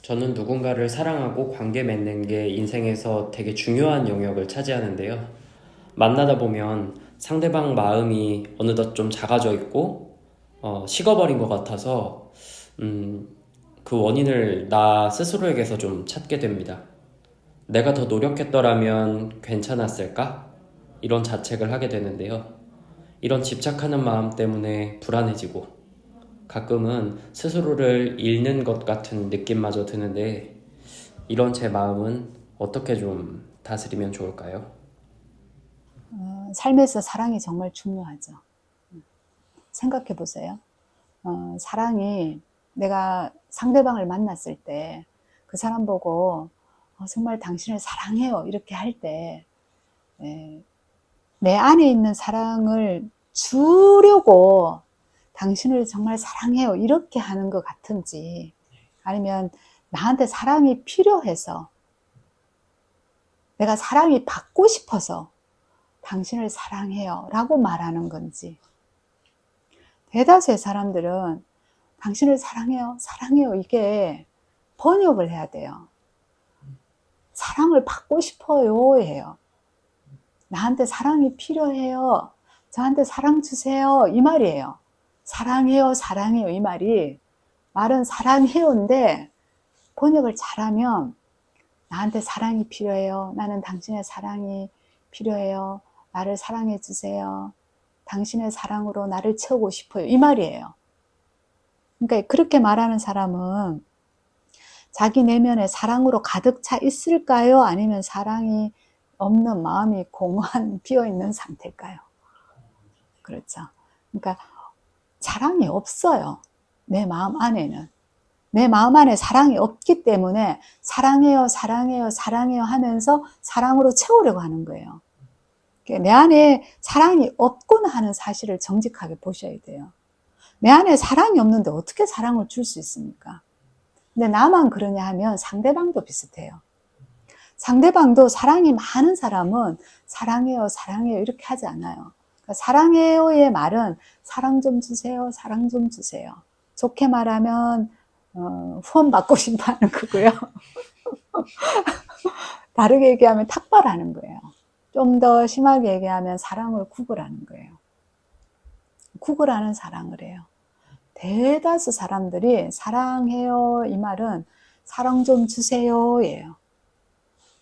저는 누군가를 사랑하고 관계 맺는 게 인생에서 되게 중요한 영역을 차지하는데요. 만나다 보면 상대방 마음이 어느덧 좀 작아져 있고, 식어버린 것 같아서, 음, 그 원인을 나 스스로에게서 좀 찾게 됩니다. 내가 더 노력했더라면 괜찮았을까? 이런 자책을 하게 되는데요. 이런 집착하는 마음 때문에 불안해지고, 가끔은 스스로를 잃는 것 같은 느낌마저 드는데, 이런 제 마음은 어떻게 좀 다스리면 좋을까요? 삶에서 사랑이 정말 중요하죠. 생각해 보세요. 사랑이 내가 상대방을 만났을 때 그 사람 보고 정말 당신을 사랑해요 이렇게 할 때 내 안에 있는 사랑을 주려고 당신을 정말 사랑해요 이렇게 하는 것 같은지, 아니면 나한테 사랑이 필요해서 내가 사랑이 받고 싶어서 당신을 사랑해요 라고 말하는 건지. 대다수의 사람들은 당신을 사랑해요, 사랑해요 이게 번역을 해야 돼요. 사랑을 받고 싶어요 예요. 나한테 사랑이 필요해요, 저한테 사랑 주세요 이 말이에요. 사랑해요, 사랑해요 이 말은 사랑해요인데, 번역을 잘하면 나한테 사랑이 필요해요, 나는 당신의 사랑이 필요해요, 나를 사랑해 주세요, 당신의 사랑으로 나를 채우고 싶어요 이 말이에요. 그러니까 그렇게 말하는 사람은 자기 내면에 사랑으로 가득 차 있을까요? 아니면 사랑이 없는 마음이 공허한 비어있는 상태일까요? 그렇죠. 그러니까 사랑이 없어요. 내 마음 안에는. 내 마음 안에 사랑이 없기 때문에 사랑해요, 사랑해요, 사랑해요 하면서 사랑으로 채우려고 하는 거예요. 내 안에 사랑이 없구나 하는 사실을 정직하게 보셔야 돼요. 내 안에 사랑이 없는데 어떻게 사랑을 줄 수 있습니까? 근데 나만 그러냐 하면 상대방도 비슷해요. 상대방도 사랑이 많은 사람은 사랑해요, 사랑해요 이렇게 하지 않아요. 그러니까 사랑해요의 말은 사랑 좀 주세요, 사랑 좀 주세요. 좋게 말하면 후원 받고 싶어 하는 거고요. 다르게 얘기하면 탁발하는 거예요. 좀 더 심하게 얘기하면 사랑을 구걸하는 거예요. 구걸하는 사랑을 해요. 대다수 사람들이 사랑해요 이 말은 사랑 좀 주세요 예요.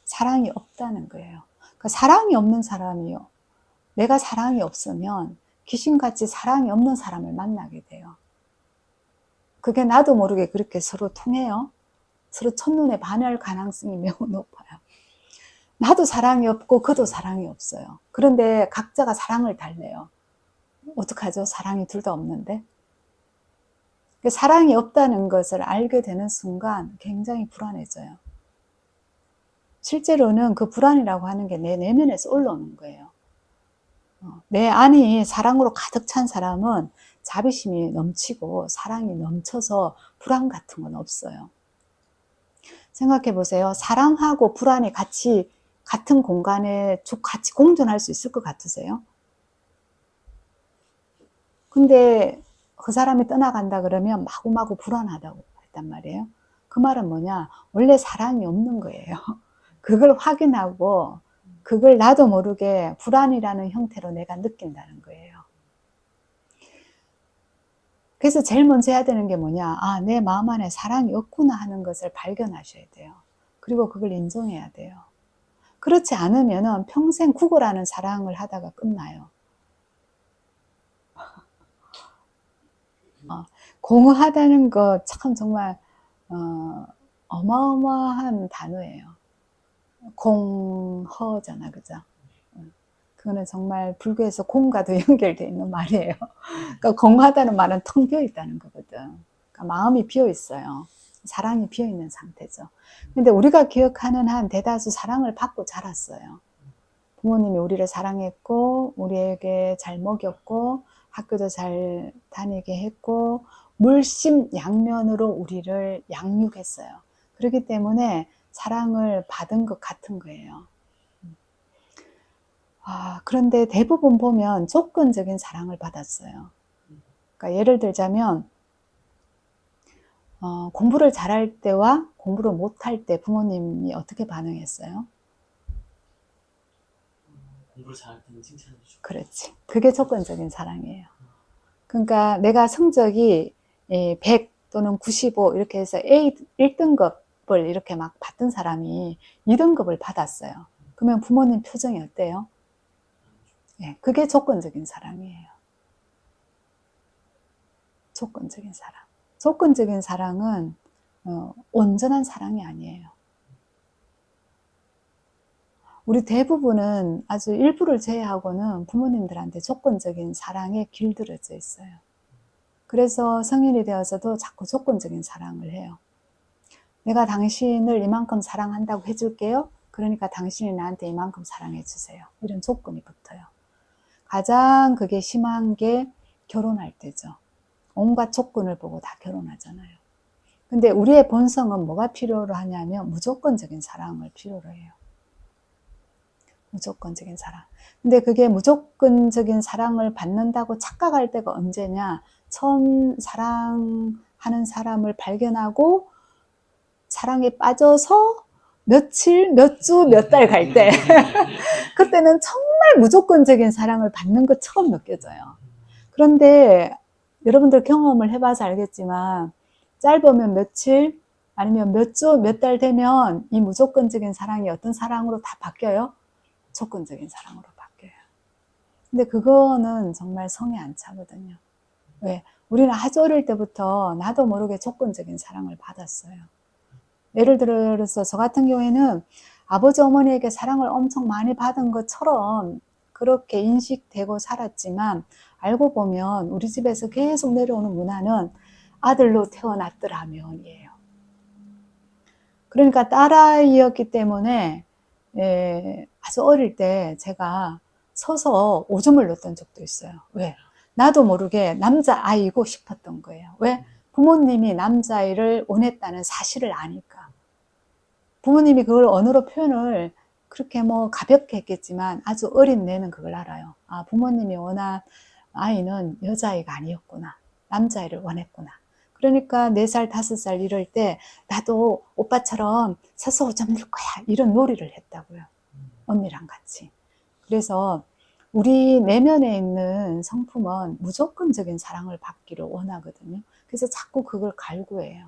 사랑이 없다는 거예요. 그러니까 사랑이 없는 사람이요, 내가 사랑이 없으면 귀신같이 사랑이 없는 사람을 만나게 돼요. 그게 나도 모르게 그렇게 서로 통해요. 서로 첫눈에 반할 가능성이 매우 높아요. 나도 사랑이 없고 그도 사랑이 없어요. 그런데 각자가 사랑을 달래요. 어떡하죠? 사랑이 둘 다 없는데. 사랑이 없다는 것을 알게 되는 순간 굉장히 불안해져요. 실제로는 그 불안이라고 하는 게 내 내면에서 올라오는 거예요. 내 안이 사랑으로 가득 찬 사람은 자비심이 넘치고 사랑이 넘쳐서 불안 같은 건 없어요. 생각해 보세요. 사랑하고 불안이 같은 공간에 같이 공존할 수 있을 것 같으세요? 근데 그 사람이 떠나간다 그러면 마구마구 불안하다고 했단 말이에요. 그 말은 뭐냐? 원래 사랑이 없는 거예요. 그걸 확인하고 그걸 나도 모르게 불안이라는 형태로 내가 느낀다는 거예요. 그래서 제일 먼저 해야 되는 게 뭐냐? 아, 내 마음 안에 사랑이 없구나 하는 것을 발견하셔야 돼요. 그리고 그걸 인정해야 돼요. 그렇지 않으면 평생 구걸하는 사랑을 하다가 끝나요. 공허하다는 거 참 정말 어마어마한 단어예요. 공허잖아, 그죠? 그거는 정말 불교에서 공과도 연결되어 있는 말이에요. 그러니까 공허하다는 말은 텅 비어 있다는 거거든. 그러니까 마음이 비어 있어요. 사랑이 비어 있는 상태죠. 근데 우리가 기억하는 한 대다수 사랑을 받고 자랐어요. 부모님이 우리를 사랑했고, 우리에게 잘 먹였고, 학교도 잘 다니게 했고, 물심양면으로 우리를 양육했어요. 그렇기 때문에 사랑을 받은 것 같은 거예요. 그런데 대부분 보면 조건적인 사랑을 받았어요. 그러니까 예를 들자면 공부를 잘할 때와 공부를 못할 때 부모님이 어떻게 반응했어요? 공부를 잘할 때는 칭찬해주고. 그렇지. 그게 조건적인 사랑이에요. 그러니까 내가 성적이 100 또는 95 이렇게 해서 1등급을 이렇게 막 받던 사람이 2등급을 받았어요. 그러면 부모님 표정이 어때요? 예, 그게 조건적인 사랑이에요. 조건적인 사랑. 조건적인 사랑은 온전한 사랑이 아니에요. 우리 대부분은 아주 일부를 제외하고는 부모님들한테 조건적인 사랑에 길들여져 있어요. 그래서 성인이 되어서도 자꾸 조건적인 사랑을 해요. 내가 당신을 이만큼 사랑한다고 해줄게요. 그러니까 당신이 나한테 이만큼 사랑해 주세요. 이런 조건이 붙어요. 가장 그게 심한 게 결혼할 때죠. 온갖 조건을 보고 다 결혼하잖아요. 근데 우리의 본성은 뭐가 필요로 하냐면 무조건적인 사랑을 필요로 해요. 무조건적인 사랑. 근데 그게 무조건적인 사랑을 받는다고 착각할 때가 언제냐? 처음 사랑하는 사람을 발견하고 사랑에 빠져서 며칠, 몇 주, 몇 달 갈 때 그때는 정말 무조건적인 사랑을 받는 것처럼 느껴져요. 그런데 여러분들 경험을 해봐서 알겠지만 짧으면 며칠 아니면 몇 주, 몇 달 되면 이 무조건적인 사랑이 어떤 사랑으로 다 바뀌어요? 조건적인 사랑으로 바뀌어요. 근데 그거는 정말 성에 안 차거든요. 왜? 우리는 아주 어릴 때부터 나도 모르게 조건적인 사랑을 받았어요. 예를 들어서 저 같은 경우에는 아버지 어머니에게 사랑을 엄청 많이 받은 것처럼 그렇게 인식되고 살았지만 알고 보면 우리 집에서 계속 내려오는 문화는 아들로 태어났더라면이에요. 그러니까 딸아이였기 때문에 아주 어릴 때 제가 서서 오줌을 넣었던 적도 있어요. 왜? 나도 모르게 남자아이고 싶었던 거예요. 왜? 부모님이 남자아이를 원했다는 사실을 아니까. 부모님이 그걸 언어로 표현을 그렇게 뭐 가볍게 했겠지만 아주 어린 내는 그걸 알아요. 아, 부모님이 원한 아이는 여자아이가 아니었구나. 남자아이를 원했구나. 그러니까 4살, 5살 이럴 때 나도 오빠처럼 서서 오줌 넣을 거야. 이런 놀이를 했다고요. 언니랑 같이. 그래서 우리 내면에 있는 성품은 무조건적인 사랑을 받기를 원하거든요. 그래서 자꾸 그걸 갈구해요.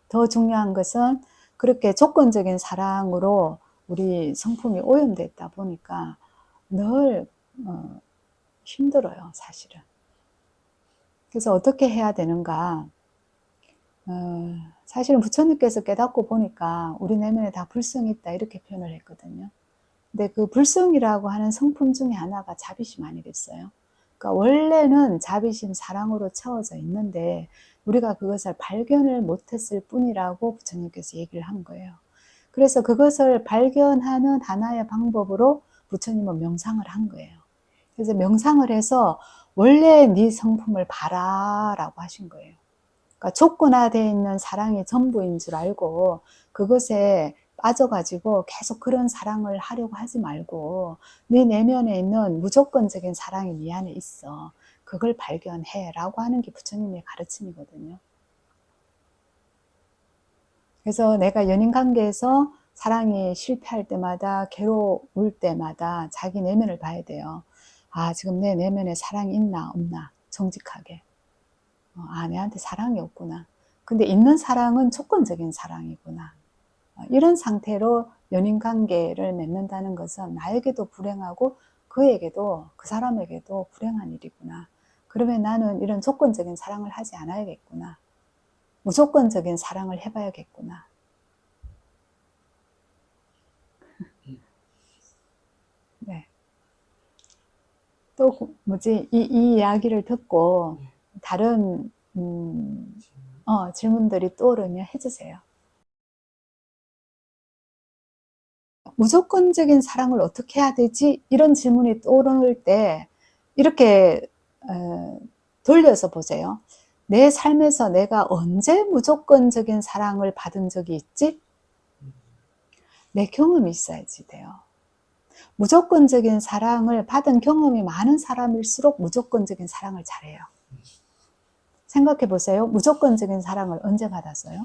더 중요한 것은 그렇게 조건적인 사랑으로 우리 성품이 오염됐다 보니까 늘 힘들어요, 사실은. 그래서 어떻게 해야 되는가? 사실은 부처님께서 깨닫고 보니까 우리 내면에 다 불성이 있다 이렇게 표현을 했거든요. 근데 그 불성이라고 하는 성품 중에 하나가 자비심 아니겠어요? 그러니까 원래는 자비심, 사랑으로 채워져 있는데 우리가 그것을 발견을 못했을 뿐이라고 부처님께서 얘기를 한 거예요. 그래서 그것을 발견하는 하나의 방법으로 부처님은 명상을 한 거예요. 그래서 명상을 해서 원래 네 성품을 봐라라고 하신 거예요. 그러니까 조건화되어 있는 사랑이 전부인 줄 알고 그것에 빠져가지고 계속 그런 사랑을 하려고 하지 말고 네 내면에 있는 무조건적인 사랑이 네 안에 있어. 그걸 발견해 라고 하는 게 부처님의 가르침이거든요. 그래서 내가 연인관계에서 사랑이 실패할 때마다 괴로울 때마다 자기 내면을 봐야 돼요. 아, 지금 내 내면에 사랑이 있나 없나 정직하게. 아, 내한테 사랑이 없구나. 근데 있는 사랑은 조건적인 사랑이구나. 이런 상태로 연인관계를 맺는다는 것은 나에게도 불행하고 그에게도 그 사람에게도 불행한 일이구나. 그러면 나는 이런 조건적인 사랑을 하지 않아야겠구나. 무조건적인 사랑을 해봐야겠구나. 네. 또 뭐지? 이 이야기를 듣고 다른 질문들이 떠오르면 해주세요. 무조건적인 사랑을 어떻게 해야 되지? 이런 질문이 떠오를 때 이렇게 돌려서 보세요. 내 삶에서 내가 언제 무조건적인 사랑을 받은 적이 있지? 내 경험이 있어야지 돼요. 무조건적인 사랑을 받은 경험이 많은 사람일수록 무조건적인 사랑을 잘해요. 생각해 보세요. 무조건적인 사랑을 언제 받았어요?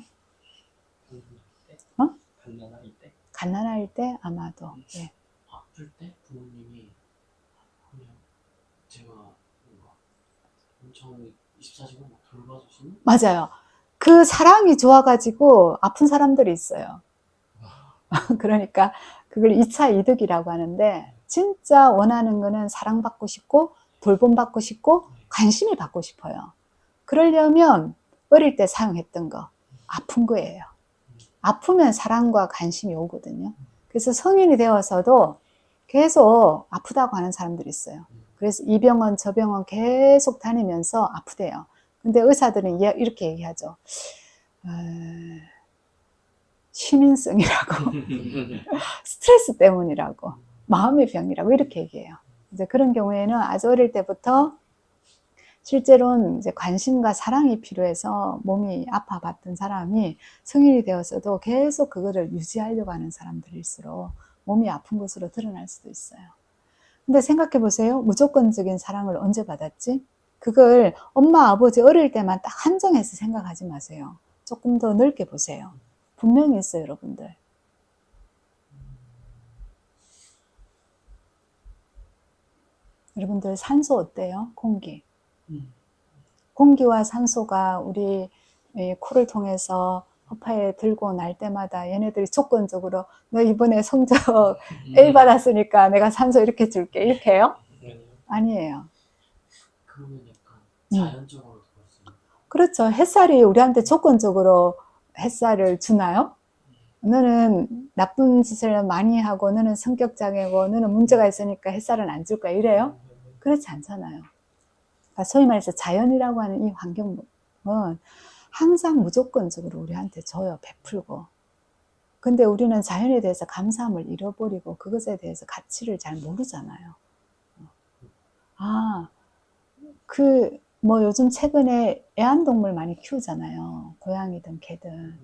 어? 갓난아기 때? 갓난아기 때 아마도. 예. 아플 때 부모님이 그냥 제가 뭔가 엄청 24시간 막 돌봐주시는? 맞아요. 그 사랑이 좋아가지고 아픈 사람들이 있어요. 그러니까 그걸 2차 이득이라고 하는데, 진짜 원하는 거는 사랑받고 싶고 돌봄받고 싶고 관심이 받고 싶어요. 그러려면 어릴 때 사용했던 거, 아픈 거예요. 아프면 사랑과 관심이 오거든요. 그래서 성인이 되어서도 계속 아프다고 하는 사람들이 있어요. 그래서 이 병원 저 병원 계속 다니면서 아프대요. 근데 의사들은 이렇게 얘기하죠. 시민성이라고, 스트레스 때문이라고, 마음의 병이라고 이렇게 얘기해요. 이제 그런 경우에는 아주 어릴 때부터 실제로는 이제 관심과 사랑이 필요해서 몸이 아파봤던 사람이 성인이 되어서도 계속 그거를 유지하려고 하는 사람들일수록 몸이 아픈 것으로 드러날 수도 있어요. 근데 생각해 보세요. 무조건적인 사랑을 언제 받았지? 그걸 엄마, 아버지 어릴 때만 딱 한정해서 생각하지 마세요. 조금 더 넓게 보세요. 분명히 있어요, 여러분들. 여러분들 산소 어때요? 공기. 공기와 산소가 우리 코를 통해서 허파에 들고 날 때마다 얘네들이 조건적으로 너 이번에 성적 A 받았으니까 내가 산소 이렇게 줄게 이렇게 해요? 아니에요. 그러면 약간 자연적으로 들었어요. 그렇죠. 햇살이 우리한테 조건적으로 햇살을 주나요? 너는 나쁜 짓을 많이 하고 너는 성격장애고 너는 문제가 있으니까 햇살은 안 줄 거야 이래요? 그렇지 않잖아요. 그러니까 소위 말해서 자연이라고 하는 이 환경은 항상 무조건적으로 우리한테 줘요. 베풀고. 근데 우리는 자연에 대해서 감사함을 잃어버리고 그것에 대해서 가치를 잘 모르잖아요. 뭐 요즘 최근에 애완동물 많이 키우잖아요. 고양이든 개든.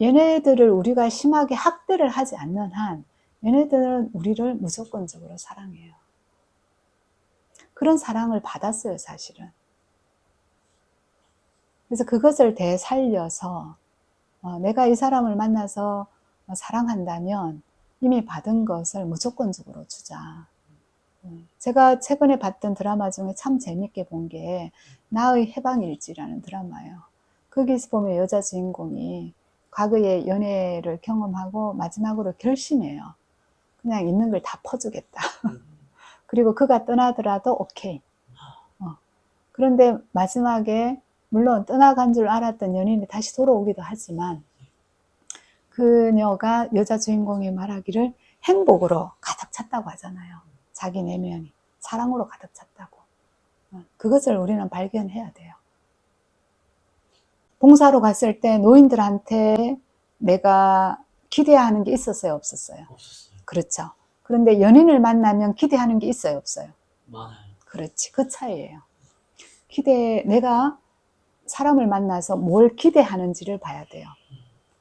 얘네들을 우리가 심하게 학대를 하지 않는 한 얘네들은 우리를 무조건적으로 사랑해요. 그런 사랑을 받았어요, 사실은. 그래서 그것을 되살려서 내가 이 사람을 만나서 사랑한다면 이미 받은 것을 무조건적으로 주자. 제가 최근에 봤던 드라마 중에 참 재밌게 본 게 나의 해방일지라는 드라마예요. 거기서 보면 여자 주인공이 과거의 연애를 경험하고 마지막으로 결심해요. 그냥 있는 걸 다 퍼주겠다. 그리고 그가 떠나더라도 오케이. 그런데 마지막에 물론 떠나간 줄 알았던 연인이 다시 돌아오기도 하지만 그녀가 여자 주인공이 말하기를 행복으로 가득 찼다고 하잖아요. 자기 내면이 사랑으로 가득 찼다고. 그것을 우리는 발견해야 돼요. 봉사로 갔을 때 노인들한테 내가 기대하는 게 있었어요, 없었어요? 없었어요. 그렇죠. 그런데 연인을 만나면 기대하는 게 있어요, 없어요? 많아요. 그렇지, 그 차이예요. 내가 사람을 만나서 뭘 기대하는지를 봐야 돼요.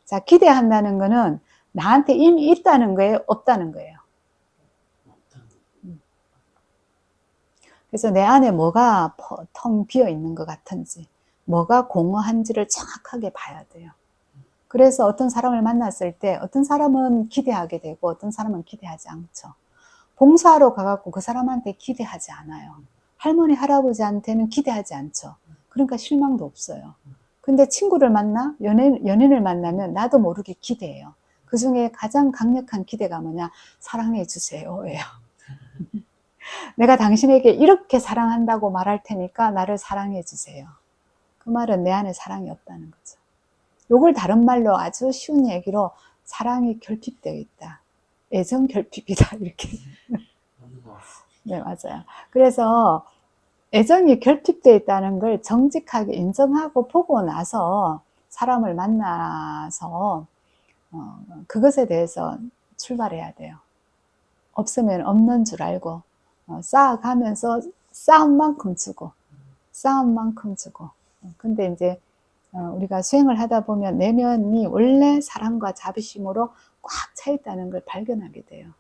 자, 기대한다는 거는 나한테 이미 있다는 거예요, 없다는 거예요? 그래서 내 안에 뭐가 텅 비어 있는 것 같은지, 뭐가 공허한지를 정확하게 봐야 돼요. 그래서 어떤 사람을 만났을 때 어떤 사람은 기대하게 되고 어떤 사람은 기대하지 않죠. 봉사하러 가갖고 그 사람한테 기대하지 않아요. 할머니, 할아버지한테는 기대하지 않죠. 그러니까 실망도 없어요. 근데 친구를 만나, 연인을 만나면 나도 모르게 기대해요. 그 중에 가장 강력한 기대가 뭐냐? 사랑해 주세요. 예요. 내가 당신에게 이렇게 사랑한다고 말할 테니까 나를 사랑해 주세요. 그 말은 내 안에 사랑이 없다는 거죠. 요걸 다른 말로 아주 쉬운 얘기로 사랑이 결핍되어 있다. 애정 결핍이다. 이렇게. 네, 맞아요. 그래서 애정이 결핍되어 있다는 걸 정직하게 인정하고 보고 나서 사람을 만나서 그것에 대해서 출발해야 돼요. 없으면 없는 줄 알고 쌓아가면서 쌓은 만큼 주고 쌓은 만큼 주고. 근데 이제 우리가 수행을 하다 보면 내면이 원래 사랑과 자비심으로 꽉 차 있다는 걸 발견하게 돼요.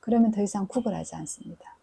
그러면 더 이상 구걸하지 않습니다.